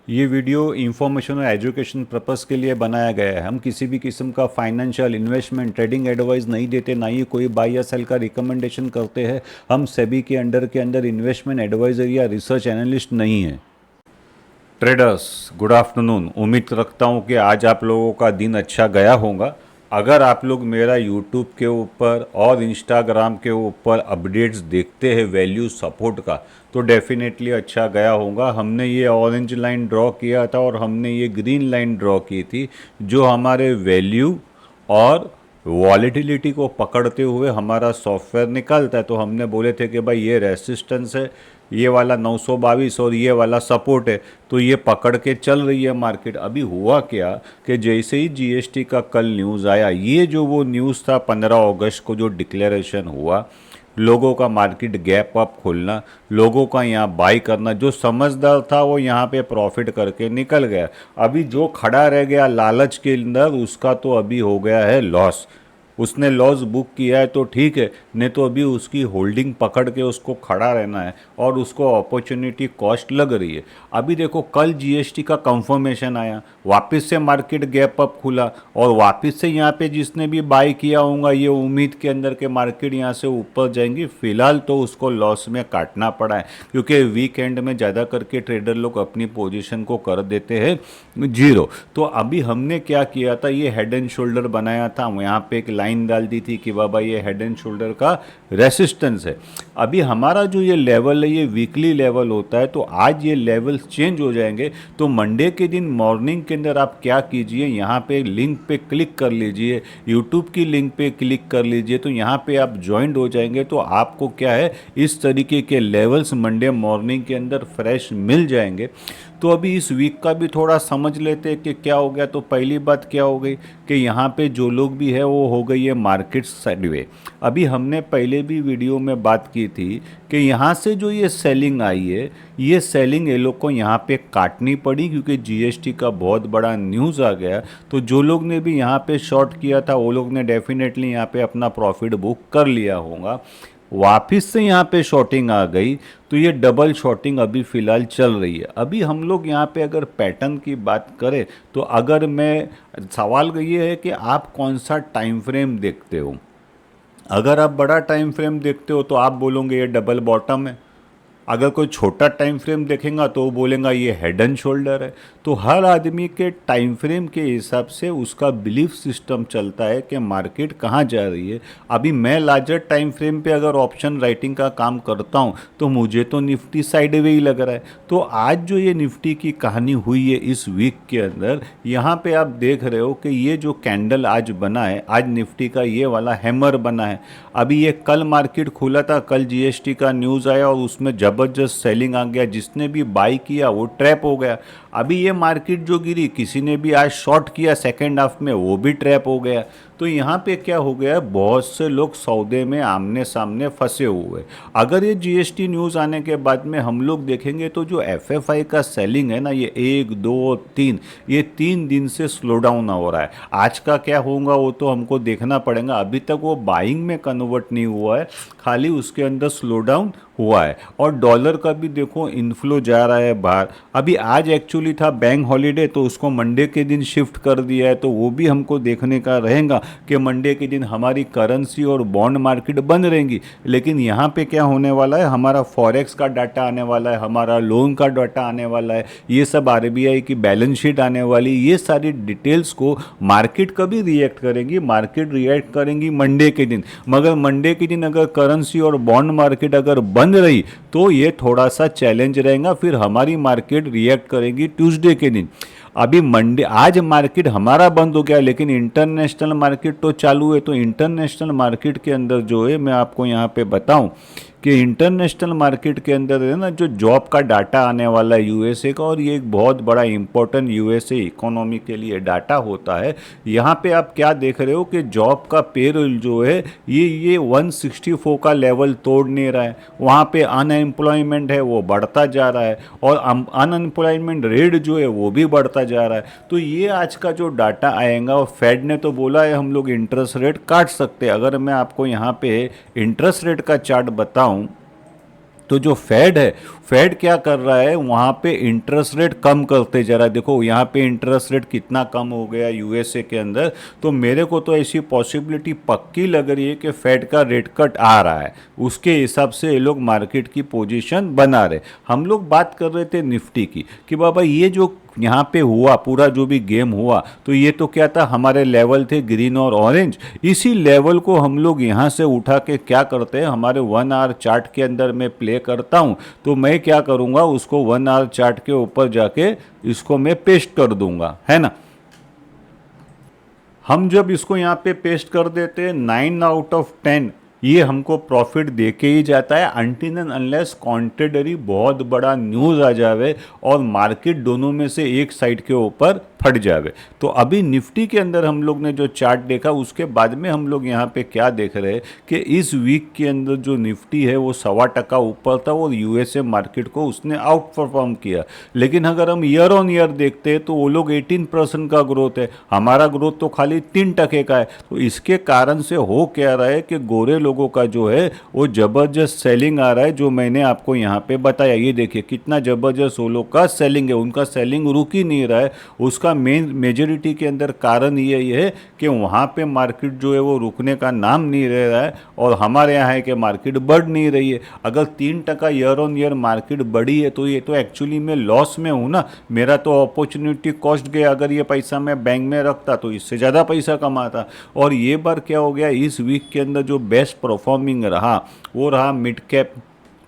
ये video information और education purpose के लिए बनाया गया है। हम किसी भी किस्म का फाइनेंशियल इन्वेस्टमेंट ट्रेडिंग एडवाइस नहीं देते, ना ही कोई बाय या सेल का रिकमेंडेशन करते हैं। हम सेबी के अंडर इन्वेस्टमेंट एडवाइजर या रिसर्च एनालिस्ट नहीं है। Traders, good afternoon. उम्मीद रखता हूँ कि आज आप लोगों का दिन अच्छा गया होगा। अगर आप लोग मेरा यूट्यूब के ऊपर और इंस्टाग्राम के ऊपर अपडेट्स देखते हैं वैल्यू सपोर्ट का, तो डेफिनेटली अच्छा गया होगा। हमने ये ऑरेंज लाइन ड्रॉ किया था और हमने ये ग्रीन लाइन ड्रॉ की थी, जो हमारे वैल्यू और वॉलेटिलिटी को पकड़ते हुए हमारा सॉफ्टवेयर निकालता है। तो हमने बोले थे कि भाई ये रेसिस्टेंस है, ये वाला 922 और ये वाला सपोर्ट है, तो ये पकड़ के चल रही है मार्केट। अभी हुआ क्या कि जैसे ही जीएसटी का कल न्यूज़ आया, ये जो वो न्यूज़ था 15 अगस्त को जो डिक्लेरेशन हुआ, लोगों का मार्केट गैप अप खोलना, लोगों का यहाँ बाई करना, जो समझदार था वो यहाँ पे प्रॉफिट करके निकल गया। अभी जो खड़ा रह गया लालच के अंदर, उसका तो अभी हो गया है लॉस। उसने लॉस बुक किया है तो ठीक है, नहीं तो अभी उसकी होल्डिंग पकड़ के उसको खड़ा रहना है और उसको अपॉर्चुनिटी कॉस्ट लग रही है। अभी देखो कल जीएसटी का कंफर्मेशन आया, वापस से मार्केट गैप अप खुला और वापस से यहाँ पे जिसने भी बाई किया होगा ये उम्मीद के अंदर के मार्केट यहाँ से ऊपर जाएंगी। फिलहाल तो उसको लॉस में काटना पड़ा है, क्योंकि वीकेंड में ज़्यादा करके ट्रेडर लोग अपनी पोजीशन को कर देते हैं जीरो। तो अभी हमने क्या किया था, ये हेड एंड शोल्डर बनाया था, यहाँ पे एक लाइन डाल दी थी कि बाबा ये हेड एंड शोल्डर का रेसिस्टेंस है। अभी हमारा जो ये लेवल है ये वीकली लेवल होता है, तो आज ये लेवल चेंज हो जाएंगे। तो मंडे के दिन मॉर्निंग के अंदर आप क्या कीजिए, यहाँ पे लिंक पे क्लिक कर लीजिए, यूट्यूब की लिंक पे क्लिक कर लीजिए, तो यहाँ पे आप ज्वाइंट हो जाएंगे। तो आपको क्या है, इस तरीके के लेवल्स मंडे मॉर्निंग के अंदर फ्रेश मिल जाएंगे। तो अभी इस वीक का भी थोड़ा समझ लेते हैं कि क्या हो गया। तो पहली बात क्या हो गई कि यहाँ पे जो लोग भी है वो हो गई है मार्केट साइडवे। अभी हमने पहले भी वीडियो में बात की थी कि यहाँ से जो ये सेलिंग आई है, ये सेलिंग ये लोग को यहाँ पे काटनी पड़ी, क्योंकि जीएसटी का बहुत बड़ा न्यूज़ आ गया। तो जो लोग ने भी यहाँ पे शॉर्ट किया था वो लोग ने डेफिनेटली यहाँ पे अपना प्रॉफिट बुक कर लिया होगा। वापस से यहाँ पे शॉर्टिंग आ गई, तो ये डबल शॉर्टिंग अभी फ़िलहाल चल रही है। अभी हम लोग यहाँ पे अगर पैटर्न की बात करें, तो अगर मैं सवाल ये है कि आप कौन सा टाइम फ्रेम देखते हो। अगर आप बड़ा टाइम फ्रेम देखते हो तो आप बोलोगे ये डबल बॉटम है। अगर कोई छोटा टाइम फ्रेम देखेगा तो वो बोलेगा ये हेड एंड शोल्डर है। तो हर आदमी के टाइम फ्रेम के हिसाब से उसका बिलीफ सिस्टम चलता है कि मार्केट कहाँ जा रही है। अभी मैं लार्जर टाइम फ्रेम पे अगर ऑप्शन राइटिंग का काम करता हूँ तो मुझे तो निफ्टी साइडवे ही लग रहा है। तो आज जो ये निफ्टी की कहानी हुई है इस वीक के अंदर, यहाँ पे आप देख रहे हो कि ये जो कैंडल आज बना है, आज निफ्टी का ये वाला हैमर बना है। अभी ये कल मार्केट खुला था, कल जीएसटी का न्यूज़ आया और उसमें जबरदस्त सेलिंग आ गया। जिसने भी बाई किया वो ट्रैप हो गया। अभी ये मार्केट जो गिरी, किसी ने भी आज शॉर्ट किया सेकेंड हाफ में, वो भी ट्रैप हो गया। तो यहाँ पे क्या हो गया, बहुत से लोग सौदे में आमने सामने फंसे हुए। अगर ये जीएसटी न्यूज़ आने के बाद में हम लोग देखेंगे तो जो एफएफआई का सेलिंग है ना, ये 1 2 3, ये 3 दिन से स्लो डाउन हो रहा है। आज का क्या होगा वो तो हमको देखना पड़ेगा। अभी तक वो बाइंग में कन्वर्ट नहीं हुआ है, खाली उसके अंदर स्लो डाउन हुआ है। और डॉलर का भी देखो इनफ्लो जा रहा है बाहर। अभी आज एक्चुअली था बैंक हॉलीडे, तो उसको मंडे के दिन शिफ्ट कर दिया है। तो वो भी हमको देखने का रहेगा कि मंडे के दिन हमारी करेंसी और बॉन्ड मार्केट बंद रहेंगी। लेकिन यहाँ पे क्या होने वाला है, हमारा फॉरेक्स का डाटा आने वाला है, हमारा लोन का डाटा आने वाला है, ये सब आरबीआई की बैलेंस शीट आने वाली। ये सारी डिटेल्स को मार्केट कभी रिएक्ट करेंगी, मार्केट रिएक्ट करेंगी मंडे के दिन। मगर मंडे के दिन अगर करेंसी और बॉन्ड मार्केट अगर बंद रही तो ये थोड़ा सा चैलेंज रहेगा। फिर हमारी मार्केट रिएक्ट करेगी ट्यूसडे के दिन। अभी मंडे, आज मार्केट हमारा बंद हो गया, लेकिन इंटरनेशनल मार्केट तो चालू है। तो इंटरनेशनल मार्केट के अंदर जो है, मैं आपको यहाँ पे बताऊं कि इंटरनेशनल मार्केट के अंदर है ना, जो जॉब का डाटा आने वाला है यूएसए का, और ये एक बहुत बड़ा इंपॉर्टेंट यूएसए इकोनॉमी के लिए डाटा होता है। यहाँ पे आप क्या देख रहे हो कि जॉब का पेरोल जो है ये 164 का लेवल तोड़ नहीं रहा है। वहाँ पे अनएम्प्लॉयमेंट है वो बढ़ता जा रहा है, और अनएम्प्लॉयमेंट रेट जो है वो भी बढ़ता जा रहा है। तो ये आज का जो डाटा आएगा, और फेड ने तो बोला है हम लोग इंटरेस्ट रेट काट सकते हैं। अगर मैं आपको यहाँ पे इंटरेस्ट रेट का चार्ट बताऊं, तो जो फेड है, फेड क्या कर रहा है, वहाँ पे इंटरेस्ट रेट कम करते जा रहा है। देखो यहाँ पे इंटरेस्ट रेट कितना कम हो गया यूएसए के अंदर। तो मेरे को तो ऐसी पॉसिबिलिटी पक्की लग रही है कि फेड का रेट कट आ रहा है, उसके हिसाब से ये लोग मार्केट की पोजीशन बना रहे। हम लोग बात कर रहे थे निफ्टी की कि बाबा ये जो यहाँ पे हुआ पूरा जो भी गेम हुआ, तो ये तो क्या था, हमारे लेवल थे ग्रीन और ऑरेंज। इसी लेवल को हम लोग यहाँ से उठा के क्या करते हैं, हमारे 1 आवर चार्ट के अंदर मैं प्ले करता हूँ। तो मैं क्या करूँगा, उसको 1 आवर चार्ट के ऊपर जाके इसको मैं पेस्ट कर दूंगा, है ना। हम जब इसको यहाँ पे पेस्ट कर देते हैं, 9 आउट ऑफ 10 ये हमको प्रॉफिट दे के ही जाता है, अनटिल एंड अनलेस कॉन्ट्रेडरी बहुत बड़ा न्यूज़ आ जावे और मार्केट दोनों में से एक साइड के ऊपर फट जावे। तो अभी निफ्टी के अंदर हम लोग ने जो चार्ट देखा, उसके बाद में हम लोग यहाँ पे क्या देख रहे हैं कि इस वीक के अंदर जो निफ्टी है वो 1.25% ऊपर था और यूएसए मार्केट को उसने आउट परफॉर्म किया। लेकिन अगर हम ईयर ऑन ईयर देखते हैं तो वो लोग 18% का ग्रोथ है, हमारा ग्रोथ तो खाली 3% का है। तो इसके कारण से हो क्या रहा है कि गोरे लोगों का जो है वो ज़बरदस्त सेलिंग आ रहा है, जो मैंने आपको यहाँ पे बताया। ये देखिए कितना ज़बरदस्त वो लोग का सेलिंग है, उनका सेलिंग रुक ही नहीं रहा है। उसका मेजोरिटी के अंदर कारण ये है कि वहाँ पे मार्केट जो है वो रुकने का नाम नहीं ले रहा है और हमारे यहाँ है कि मार्केट बढ़ नहीं रही है। अगर 3% ईयर ऑन ईयर मार्केट बढ़ी है तो ये तो एक्चुअली मैं लॉस में हूँ ना, मेरा तो अपॉर्चुनिटी कॉस्ट गया। अगर ये पैसा मैं बैंक में रखता तो इससे ज़्यादा पैसा कमाता। और ये बार क्या हो गया, इस वीक के अंदर जो बेस्ट परफॉर्मिंग रहा वो रहा मिड कैप,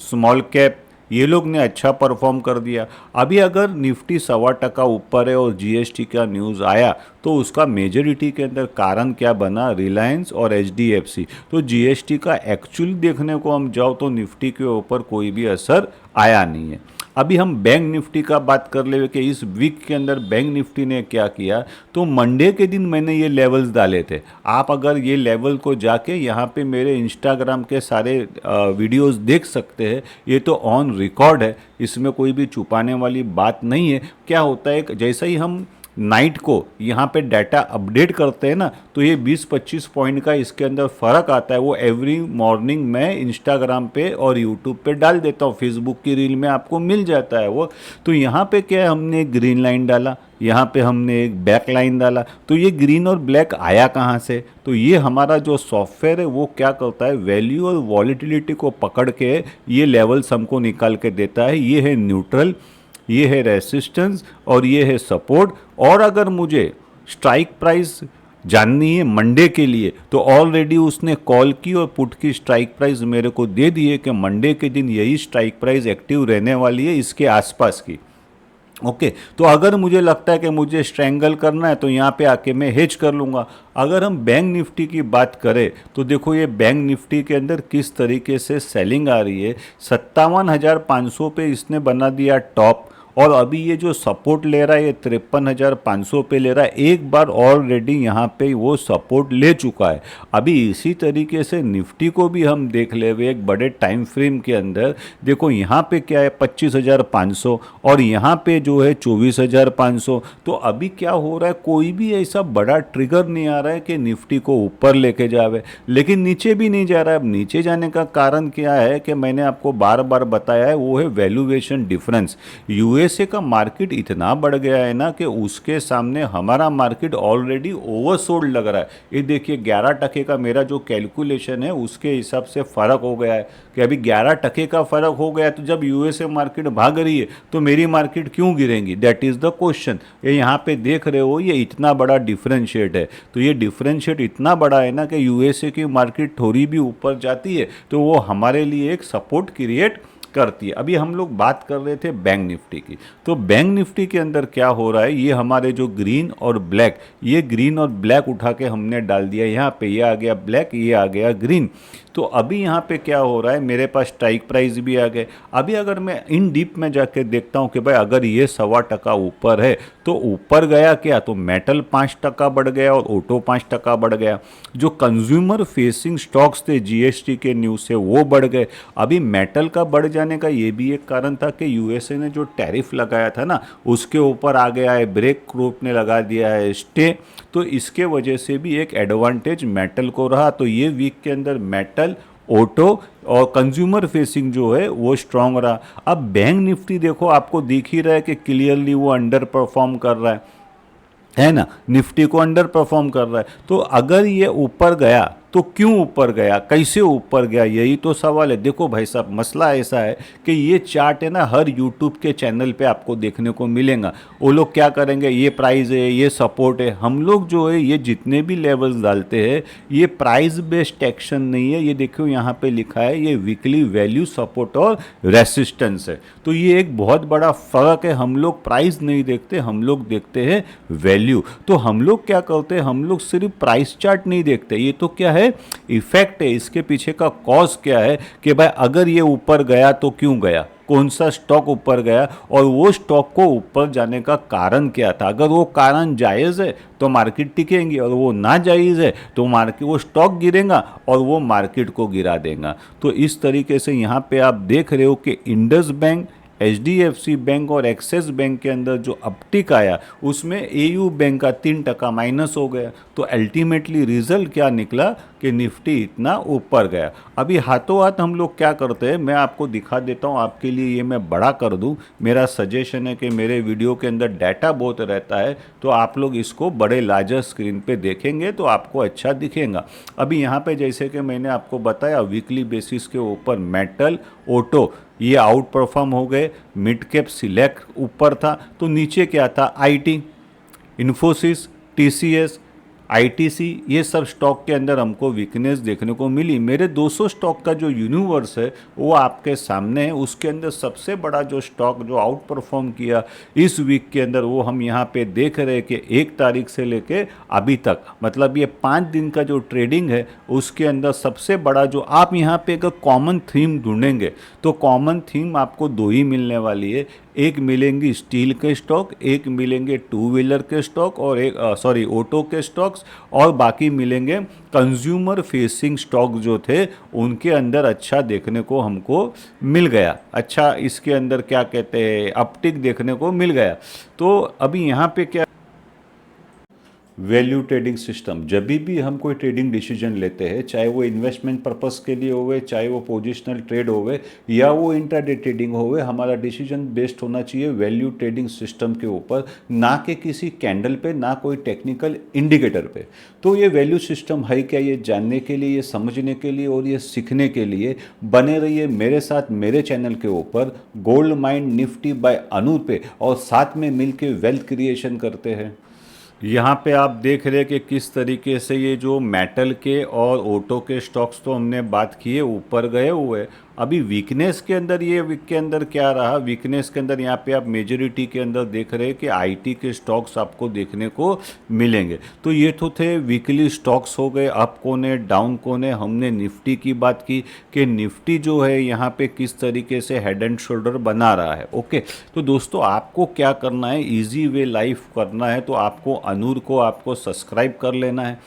स्मॉल कैप, ये लोग ने अच्छा परफॉर्म कर दिया। अभी अगर निफ्टी 1.25% ऊपर है और जीएसटी का न्यूज़ आया तो उसका मेजोरिटी के अंदर कारण क्या बना, रिलायंस और एचडीएफसी। तो जीएसटी का एक्चुअल देखने को हम जाओ तो निफ्टी के ऊपर कोई भी असर आया नहीं है। अभी हम बैंक निफ्टी का बात कर ले कि इस वीक के अंदर बैंक निफ्टी ने क्या किया। तो मंडे के दिन मैंने ये लेवल्स डाले थे, आप अगर ये लेवल को जाके यहाँ पे मेरे इंस्टाग्राम के सारे वीडियोस देख सकते हैं। ये तो ऑन रिकॉर्ड है, इसमें कोई भी छुपाने वाली बात नहीं है। क्या होता है, जैसे ही हम नाइट को यहाँ पे डाटा अपडेट करते हैं ना, तो ये 20-25 पॉइंट का इसके अंदर फ़र्क आता है। वो एवरी मॉर्निंग मैं इंस्टाग्राम पे और यूट्यूब पे डाल देता हूँ, फेसबुक की रील में आपको मिल जाता है वो। तो यहाँ पे क्या है, हमने एक ग्रीन लाइन डाला, यहाँ पे हमने एक बैक लाइन डाला। तो ये ग्रीन और ब्लैक आया कहाँ से, तो ये हमारा जो सॉफ्टवेयर है वो क्या करता है, वैल्यू और वॉलीटिलिटी को पकड़ के ये लेवल्स हमको निकाल के देता है। ये है न्यूट्रल, ये है रेसिस्टेंस और ये है सपोर्ट। और अगर मुझे स्ट्राइक प्राइस जाननी है मंडे के लिए तो ऑलरेडी उसने कॉल की और पुट की स्ट्राइक प्राइस मेरे को दे दी है कि मंडे के दिन यही स्ट्राइक प्राइस एक्टिव रहने वाली है, इसके आसपास की। ओके तो अगर मुझे लगता है कि मुझे स्ट्रैंगल करना है तो यहाँ पे आके मैं हेज कर लूँगा। अगर हम बैंक निफ्टी की बात करें तो देखो ये बैंक निफ्टी के अंदर किस तरीके से सेलिंग आ रही है। 57,500 पे इसने बना दिया टॉप और अभी ये जो सपोर्ट ले रहा है ये 53,500 पे ले रहा है। एक बार ऑलरेडी यहाँ पे वो सपोर्ट ले चुका है। अभी इसी तरीके से निफ्टी को भी हम देख ले हुए एक बड़े टाइम फ्रेम के अंदर। देखो यहाँ पे क्या है 25,500 और यहाँ पे जो है 24,500। तो अभी क्या हो रहा है, कोई भी ऐसा बड़ा ट्रिगर नहीं आ रहा है कि निफ्टी को ऊपर लेके जावे, लेकिन नीचे भी नहीं जा रहा है। अब नीचे जाने का कारण क्या है कि मैंने आपको बार बार बताया है, वो है वैल्यूएशन डिफरेंस। यूएसए का मार्केट इतना बढ़ गया है ना कि उसके सामने हमारा मार्केट ऑलरेडी ओवरसोल्ड लग रहा है। ये देखिए 11% का मेरा जो कैलकुलेशन है उसके हिसाब से फ़र्क हो गया है कि अभी 11% का फ़र्क हो गया। तो जब यूएसए मार्केट भाग रही है तो मेरी मार्केट क्यों गिरेंगी, दैट इज़ द क्वेश्चन। ये यहाँ पे देख रहे हो ये इतना बड़ा डिफरेंशिएट है। तो ये डिफरेंशिएट इतना बड़ा है ना कि यूएसए की मार्केट थोड़ी भी ऊपर जाती है तो वो हमारे लिए एक सपोर्ट क्रिएट करती है। अभी हम लोग बात कर रहे थे बैंक निफ्टी की। तो बैंक निफ्टी के अंदर क्या हो रहा है, ये हमारे जो ग्रीन और ब्लैक, ये ग्रीन और ब्लैक उठा के हमने डाल दिया यहाँ पे, ये आ गया ब्लैक, ये आ गया ग्रीन। तो अभी यहाँ पे क्या हो रहा है, मेरे पास स्ट्राइक प्राइस भी आ गए। अभी अगर मैं इन डीप में जाके देखता हूँ कि भाई अगर ये 1.25% ऊपर है तो ऊपर गया क्या, तो मेटल 5% बढ़ गया और ऑटो 5% बढ़ गया। जो कंज्यूमर फेसिंग स्टॉक्स थे जीएसटी के न्यूज़ से वो बढ़ गए। अभी मेटल का बढ़ जाने का ये भी एक कारण था कि यूएसए ने जो टैरिफ लगाया था ना उसके ऊपर आ गया है, ब्रेक ग्रुप ने लगा दिया है स्टे। तो इसके वजह से भी एक एडवांटेज मेटल को रहा। तो ये वीक के अंदर मेटल ऑटो और कंज्यूमर फेसिंग जो है वो स्ट्रांग रहा। अब बैंक निफ्टी देखो, आपको दिख ही रहा है कि क्लियरली वो अंडर परफॉर्म कर रहा है ना, निफ्टी को अंडर परफॉर्म कर रहा है। तो अगर ये ऊपर गया तो क्यों ऊपर गया, कैसे ऊपर गया, यही तो सवाल है। देखो भाई साहब, मसला ऐसा है कि ये चार्ट है ना, हर यूट्यूब के चैनल पे आपको देखने को मिलेगा। वो लोग क्या करेंगे, ये प्राइस है, ये सपोर्ट है। हम लोग जो है ये जितने भी लेवल्स डालते हैं, ये प्राइस बेस्ड एक्शन नहीं है। ये देखो यहाँ पे लिखा है, ये वीकली वैल्यू, सपोर्ट और रेसिस्टेंस है। तो ये एक बहुत बड़ा फर्क है। हम लोग प्राइस नहीं देखते, हम लोग देखते हैं वैल्यू। तो हम लोग क्या करते हैं, हम लोग सिर्फ प्राइस चार्ट नहीं देखते। ये तो क्या है, इफेक्ट है। इसके पीछे का कॉज क्या है कि भाई अगर ये ऊपर गया तो क्यों गया, कौन सा स्टॉक ऊपर गया, और वो स्टॉक को ऊपर जाने का कारण क्या था। अगर वो कारण जायज़ है तो मार्केट टिकेंगी, और वो ना जायज़ है तो मार्केट, वो स्टॉक गिरेगा और वो मार्केट को गिरा देगा। तो इस तरीके से यहाँ पे आप देख रहे हो कि इंडस बैंक, HDFC बैंक और एक्सिस बैंक के अंदर जो अपटिक आया, उसमें AU बैंक का 3% माइनस हो गया। तो अल्टीमेटली रिजल्ट क्या निकला कि निफ्टी इतना ऊपर गया। अभी हाथों हाथ हम लोग क्या करते हैं, मैं आपको दिखा देता हूँ आपके लिए, ये मैं बड़ा कर दूँ। मेरा सजेशन है कि मेरे वीडियो के अंदर डाटा बहुत रहता है, तो आप लोग इसको बड़े लार्जर स्क्रीन पे देखेंगे तो आपको अच्छा दिखेगा। अभी यहाँ पे जैसे कि मैंने आपको बताया, वीकली बेसिस के ऊपर मेटल, ऑटो ये आउट परफॉर्म हो गए। मिड कैप सिलेक्ट ऊपर था, तो नीचे क्या था, IT, इन्फोसिस, TCS, ITC, ये सब स्टॉक के अंदर हमको वीकनेस देखने को मिली। मेरे 200 स्टॉक का जो यूनिवर्स है वो आपके सामने है। उसके अंदर सबसे बड़ा जो स्टॉक जो आउट परफॉर्म किया इस वीक के अंदर, वो हम यहाँ पे देख रहे हैं कि 1 तारीख से लेके अभी तक, मतलब ये 5 दिन का जो ट्रेडिंग है, उसके अंदर सबसे बड़ा जो आप यहाँ पे अगर कॉमन थीम ढूंढेंगे तो कॉमन थीम आपको 2 ही मिलने वाली है। एक मिलेंगी स्टील के स्टॉक, एक मिलेंगे 2 व्हीलर के स्टॉक, और एक ऑटो के स्टॉक्स, और बाकी मिलेंगे कंज्यूमर फेसिंग स्टॉक जो थे उनके अंदर अच्छा देखने को हमको मिल गया। अच्छा, इसके अंदर क्या कहते हैं, अपटिक देखने को मिल गया। तो अभी यहाँ पे क्या, वैल्यू ट्रेडिंग सिस्टम, जब भी हम कोई ट्रेडिंग डिसीजन लेते हैं, चाहे वो इन्वेस्टमेंट पर्पस के लिए होवे, चाहे वो पोजिशनल ट्रेड होवे या वो इंट्राडे ट्रेडिंग होवे, हमारा डिसीजन बेस्ड होना चाहिए वैल्यू ट्रेडिंग सिस्टम के ऊपर, ना कि किसी कैंडल पे, ना कोई टेक्निकल इंडिकेटर पे। तो ये वैल्यू सिस्टम है क्या, ये जानने के लिए, ये समझने के लिए और ये सीखने के लिए बने रहिए मेरे साथ, मेरे चैनल के ऊपर गोल्ड माइंड निफ्टी बाय अनु पे, और साथ में मिलके वेल्थ क्रिएशन करते हैं। यहाँ पे आप देख रहे हैं कि किस तरीके से ये जो मेटल के और ऑटो के स्टॉक्स तो हमने बात की है, ऊपर गए हुए। अभी वीकनेस के अंदर, ये वीक के अंदर क्या रहा, वीकनेस के अंदर यहाँ पे आप मेजोरिटी के अंदर देख रहे हैं कि IT के स्टॉक्स आपको देखने को मिलेंगे। तो ये तो थे वीकली स्टॉक्स हो गए, अप कौन है, डाउन कौन है। हमने निफ्टी की बात की कि निफ्टी जो है यहाँ पे किस तरीके से हेड एंड शोल्डर बना रहा है। ओके, तो दोस्तों आपको क्या करना है, ईजी वे लाइफ करना है तो आपको अनूर को आपको सब्सक्राइब कर लेना है।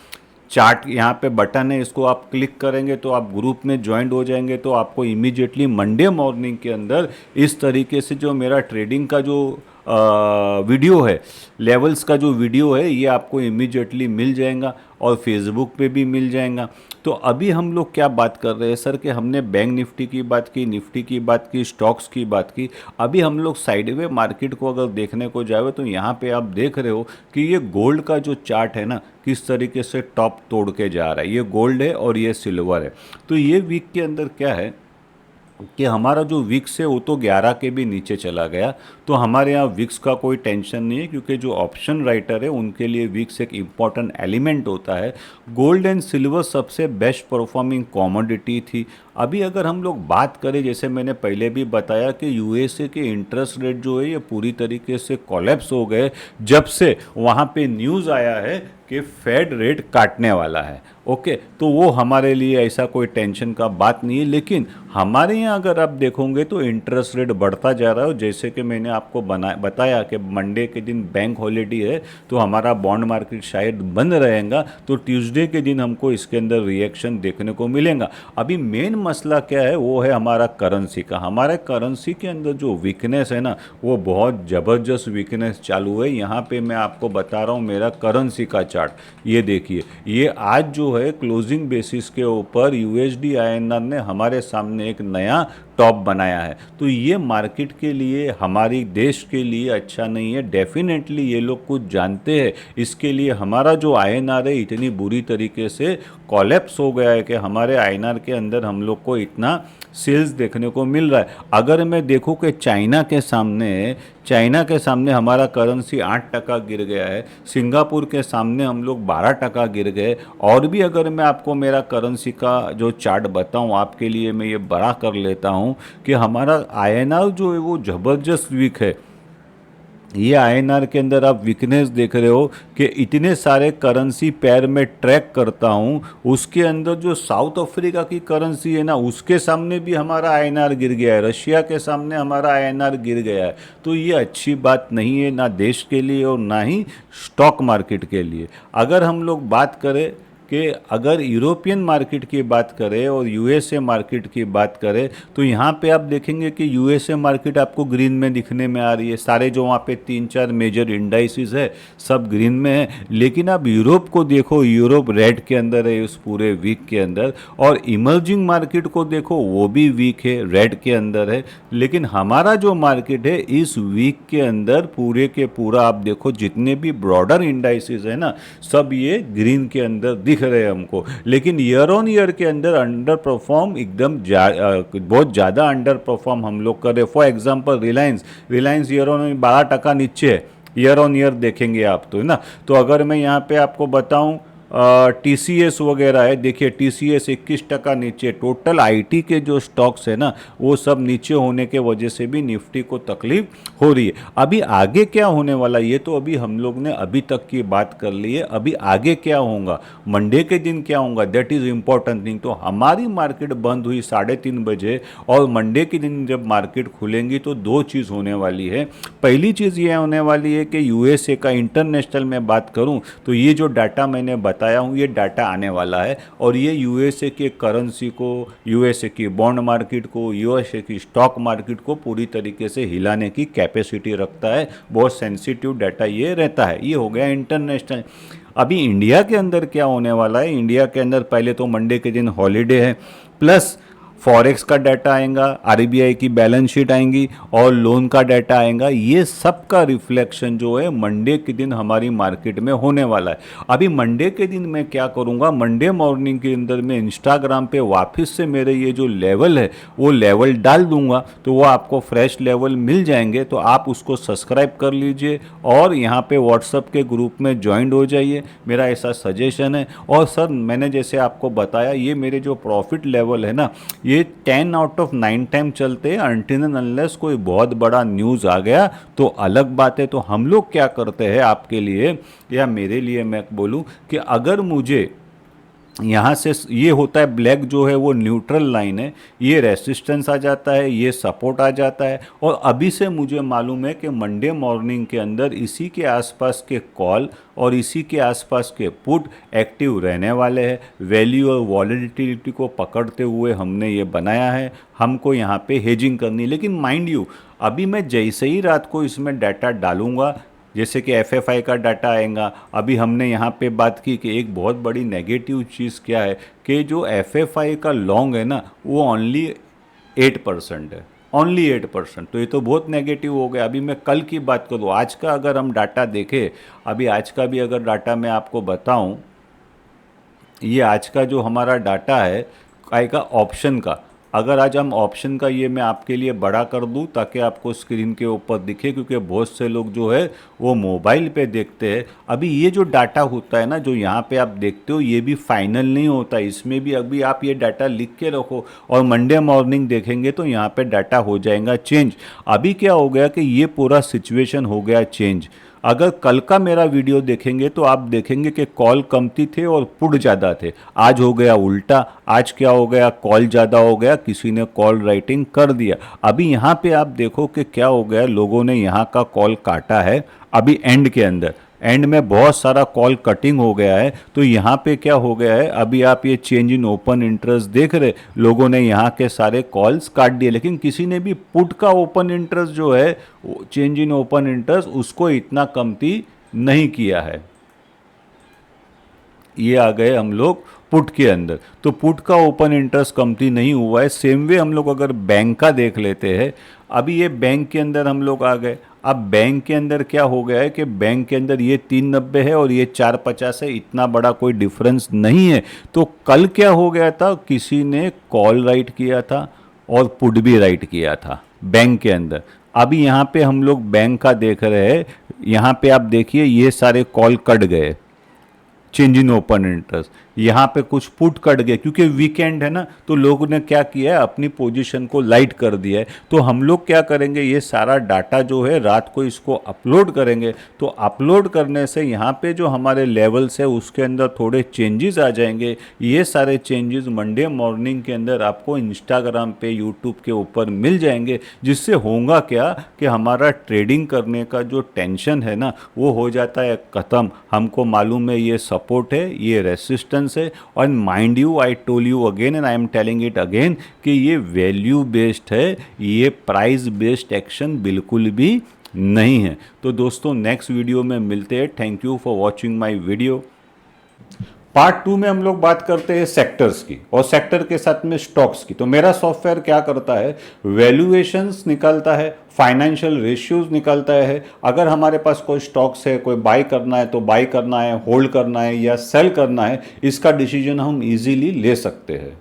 चार्ट यहाँ पे बटन है, इसको आप क्लिक करेंगे तो आप ग्रुप में ज्वाइंट हो जाएंगे। तो आपको इमीडिएटली मंडे मॉर्निंग के अंदर इस तरीके से जो मेरा ट्रेडिंग का जो वीडियो है, लेवल्स का जो वीडियो है, ये आपको इमीडिएटली मिल जाएगा और फेसबुक पे भी मिल जाएगा। तो अभी हम लोग क्या बात कर रहे हैं सर, कि हमने बैंक निफ्टी की बात की, निफ्टी की बात की, स्टॉक्स की बात की। अभी हम लोग साइडवे मार्केट को अगर देखने को जाए तो यहाँ पे आप देख रहे हो कि ये गोल्ड का जो चार्ट है ना, किस तरीके से टॉप तोड़ के जा रहा है। ये गोल्ड है और ये सिल्वर है। तो ये वीक के अंदर क्या है कि हमारा जो विक्स है वो तो 11 के भी नीचे चला गया। तो हमारे यहाँ विक्स का कोई टेंशन नहीं है, क्योंकि जो ऑप्शन राइटर है उनके लिए विक्स एक इम्पॉर्टेंट एलिमेंट होता है। गोल्ड एंड सिल्वर सबसे बेस्ट परफॉर्मिंग कॉमोडिटी थी। अभी अगर हम लोग बात करें, जैसे मैंने पहले भी बताया कि USA के इंटरेस्ट रेट जो है ये पूरी तरीके से कोलैप्स हो गए जब से वहाँ पे न्यूज़ आया है कि फेड रेट काटने वाला है। ओके, तो वो हमारे लिए ऐसा कोई टेंशन का बात नहीं है। लेकिन हमारे यहाँ अगर आप देखोगे तो इंटरेस्ट रेट बढ़ता जा रहा है। जैसे कि मैंने आपको बताया कि मंडे के दिन बैंक हॉलीडे है, तो हमारा बॉन्ड मार्केट शायद बंद रहेगा। तो ट्यूसडे के दिन हमको इसके अंदर रिएक्शन देखने को मिलेगा। अभी मेन मसला क्या है, वो है हमारा करेंसी का। हमारे करेंसी के अंदर जो वीकनेस है ना, वो बहुत ज़बरदस्त वीकनेस चालू है। यहाँ पे मैं आपको बता रहा हूँ मेरा करेंसी का चार्ट, ये देखिए। ये आज जो है क्लोजिंग बेसिस के ऊपर यूएसडी आईएनआर ने हमारे सामने एक नया टॉप बनाया है। तो ये मार्केट के लिए, हमारी देश के लिए अच्छा नहीं है। डेफिनेटली ये लोग कुछ जानते हैं, इसके लिए हमारा जो आईएनआर है इतनी बुरी तरीके से कॉलेप्स हो गया है कि हमारे आईएनआर के अंदर हम लोग को इतना सेल्स देखने को मिल रहा है। अगर मैं देखूं कि चाइना के सामने हमारा करेंसी 8% गिर गया है, सिंगापुर के सामने हम लोग 12% गिर गए। और भी अगर मैं आपको मेरा करेंसी का जो चार्ट बताऊं, आपके लिए मैं ये बड़ा कर लेता हूं कि हमारा आईएनआर जो है वो ज़बरदस्त वीक है। ये आईएनआर के अंदर आप वीकनेस देख रहे हो कि इतने सारे करेंसी पैर में ट्रैक करता हूँ, उसके अंदर जो साउथ अफ्रीका की करेंसी है ना, उसके सामने भी हमारा आईएनआर गिर गया है, रशिया के सामने हमारा आईएनआर गिर गया है। तो ये अच्छी बात नहीं है, ना देश के लिए और ना ही स्टॉक मार्केट के लिए। अगर हम लोग बात करें कि अगर यूरोपियन मार्केट की बात करें और यूएसए मार्केट की बात करें, तो यहाँ पे आप देखेंगे कि यूएसए मार्केट आपको ग्रीन में दिखने में आ रही है। सारे जो वहाँ पे 3-4 मेजर इंडाइसिस है सब ग्रीन में है। लेकिन आप यूरोप को देखो, यूरोप रेड के अंदर है उस पूरे वीक के अंदर। और इमर्जिंग मार्केट को देखो, वो भी वीक है, रेड के अंदर है। लेकिन हमारा जो मार्केट है इस वीक के अंदर पूरे के पूरा आप देखो, जितने भी ब्रॉडर इंडाइसिस है ना, सब ये ग्रीन के अंदर दिख रहे हैं हमको। लेकिन ईयर ऑन ईयर के अंदर अंडर परफॉर्म बहुत ज़्यादा अंडर परफॉर्म हम लोग कर रहे। For example Reliance year on 12% नीचे है, ईयर ऑन ईयर देखेंगे आप तो, है ना। तो अगर मैं यहाँ पे आपको बताऊँ टीसीएस वगैरह है, देखिए टीसीएस 21% नीचे। टोटल आईटी के जो स्टॉक्स है ना, वो सब नीचे होने के वजह से भी निफ्टी को तकलीफ हो रही है। अभी आगे क्या होने वाला, ये तो अभी हम लोग ने अभी तक की बात कर ली है। अभी आगे क्या होगा, मंडे के दिन क्या होगा, दैट इज़ इम्पॉर्टेंट थिंग। तो हमारी मार्केट बंद हुई 3:30 बजे, और मंडे के दिन जब मार्केट खुलेंगी तो दो चीज़ होने वाली है। पहली चीज़ ये होने वाली है कि यूएसए का, इंटरनेशनल में बात करूँ तो ये जो डाटा मैंने बताया हूँ, ये डाटा आने वाला है। और ये यूएसए के करेंसी को, यूएसए की बॉन्ड मार्केट को, यूएसए की स्टॉक मार्केट को पूरी तरीके से हिलाने की कैपेसिटी रखता है। बहुत सेंसिटिव डाटा ये रहता है। ये हो गया इंटरनेशनल। अभी इंडिया के अंदर क्या होने वाला है, इंडिया के अंदर पहले तो मंडे के दिन हॉलीडे है, प्लस फॉरेक्स का डाटा आएगा, आरबीआई की बैलेंस शीट आएंगी और लोन का डाटा आएगा। ये सब का रिफ्लेक्शन जो है मंडे के दिन हमारी मार्केट में होने वाला है। अभी मंडे के दिन मैं क्या करूंगा, मंडे मॉर्निंग के अंदर मैं इंस्टाग्राम पे वापस से मेरे ये जो लेवल है वो लेवल डाल दूंगा, तो वो आपको फ्रेश लेवल मिल जाएंगे। तो आप उसको सब्सक्राइब कर लीजिए और यहाँ पे व्हाट्सएप के ग्रुप में ज्वाइन हो जाइए, मेरा ऐसा सजेशन है। और सर, मैंने जैसे आपको बताया, ये मेरे जो प्रॉफिट लेवल है ना, ये 10 आउट ऑफ 9 टाइम चलते हैं, अनटिल एंड अनलेस कोई बहुत बड़ा न्यूज़ आ गया तो अलग बात है। तो हम लोग क्या करते हैं आपके लिए या मेरे लिए मैं बोलूं कि अगर मुझे यहाँ से, ये होता है ब्लैक जो है वो न्यूट्रल लाइन है, ये रेसिस्टेंस आ जाता है, ये सपोर्ट आ जाता है। और अभी से मुझे मालूम है कि मंडे मॉर्निंग के अंदर इसी के आसपास के कॉल और इसी के आसपास के पुट एक्टिव रहने वाले हैं। वैल्यू और वॉलेटिलिटी को पकड़ते हुए हमने ये बनाया है। हमको यहाँ पे हेजिंग करनी, लेकिन माइंड यू, अभी मैं जैसे ही रात को इसमें डाटा डालूंगा, जैसे कि एफएफआई का डाटा आएगा। अभी हमने यहाँ पे बात की कि एक बहुत बड़ी नेगेटिव चीज़ क्या है कि जो एफएफआई का लॉन्ग है ना, वो ओनली 8% है, ओनली 8%। तो ये तो बहुत नेगेटिव हो गया। अभी मैं कल की बात करूँ, आज का अगर हम डाटा देखें, अभी आज का भी अगर डाटा मैं आपको बताऊँ, ये आज का जो हमारा डाटा है आएगा ऑप्शन का। अगर आज हम ऑप्शन का, ये मैं आपके लिए बड़ा कर दूं ताकि आपको स्क्रीन के ऊपर दिखे, क्योंकि बहुत से लोग जो है वो मोबाइल पे देखते हैं। अभी ये जो डाटा होता है ना, जो यहाँ पे आप देखते हो, ये भी फाइनल नहीं होता, इसमें भी अभी आप ये डाटा लिख के रखो और मंडे मॉर्निंग देखेंगे तो यहाँ पे डाटा हो जाएगा चेंज। अभी क्या हो गया कि ये पूरा सिचुएशन हो गया चेंज। अगर कल का मेरा वीडियो देखेंगे तो आप देखेंगे कि कॉल कमती थे और पुट ज़्यादा थे। आज हो गया उल्टा, आज क्या हो गया, कॉल ज़्यादा हो गया, किसी ने कॉल राइटिंग कर दिया। अभी यहाँ पे आप देखो कि क्या हो गया, लोगों ने यहाँ का कॉल काटा है अभी एंड के अंदर। एंड में बहुत सारा कॉल कटिंग हो गया है। तो यहाँ पे क्या हो गया है, अभी आप ये चेंज इन ओपन इंटरेस्ट देख रहे, लोगों ने यहाँ के सारे कॉल्स काट दिए, लेकिन किसी ने भी पुट का ओपन इंटरेस्ट जो है, चेंज इन ओपन इंटरेस्ट, उसको इतना कमती नहीं किया है। ये आ गए हम लोग पुट के अंदर, तो पुट का ओपन इंटरेस्ट कमती नहीं हुआ है। सेम वे हम लोग अगर बैंक का देख लेते हैं, अभी ये बैंक के अंदर हम लोग आ गए। अब बैंक के अंदर क्या हो गया है कि बैंक के अंदर ये 390 है और ये 450 है, इतना बड़ा कोई डिफरेंस नहीं है। तो कल क्या हो गया था, किसी ने कॉल राइट किया था और पुट भी राइट किया था बैंक के अंदर। अभी यहाँ पे हम लोग बैंक का देख रहे हैं, यहाँ पे आप देखिए ये सारे कॉल कट गए, चेंज इन ओपन इंटरेस्ट, यहाँ पे कुछ पुट कट गए क्योंकि वीकेंड है ना, तो लोगों ने क्या किया है, अपनी पोजीशन को लाइट कर दिया है। तो हम लोग क्या करेंगे, ये सारा डाटा जो है रात को इसको अपलोड करेंगे। तो अपलोड करने से यहाँ पे जो हमारे लेवल्स है उसके अंदर थोड़े चेंजेस आ जाएंगे। ये सारे चेंजेस मंडे मॉर्निंग के अंदर आपको इंस्टाग्राम पे, यूट्यूब के ऊपर मिल जाएंगे, जिससे होगा क्या कि हमारा ट्रेडिंग करने का जो टेंशन है ना, वो हो जाता है ख़त्म। हमको मालूम है ये सपोर्ट है, ये रेसिस्टेंस है, और mind you, I told you again and I am telling it again कि ये वैल्यू बेस्ड है, ये प्राइस बेस्ड एक्शन बिल्कुल भी नहीं है। तो दोस्तों नेक्स्ट वीडियो में मिलते हैं। Thank you for watching my video. Part 2 में हम लोग बात करते हैं सेक्टर्स की और सेक्टर के साथ में स्टॉक्स की। तो मेरा सॉफ्टवेयर क्या करता है, वैल्यूएशंस निकालता है, फाइनेंशियल रेशियोज निकालता है। अगर हमारे पास कोई स्टॉक्स है, कोई बाय करना है तो बाय करना है, होल्ड करना है या सेल करना है, इसका डिसीजन हम इजीली ले सकते हैं।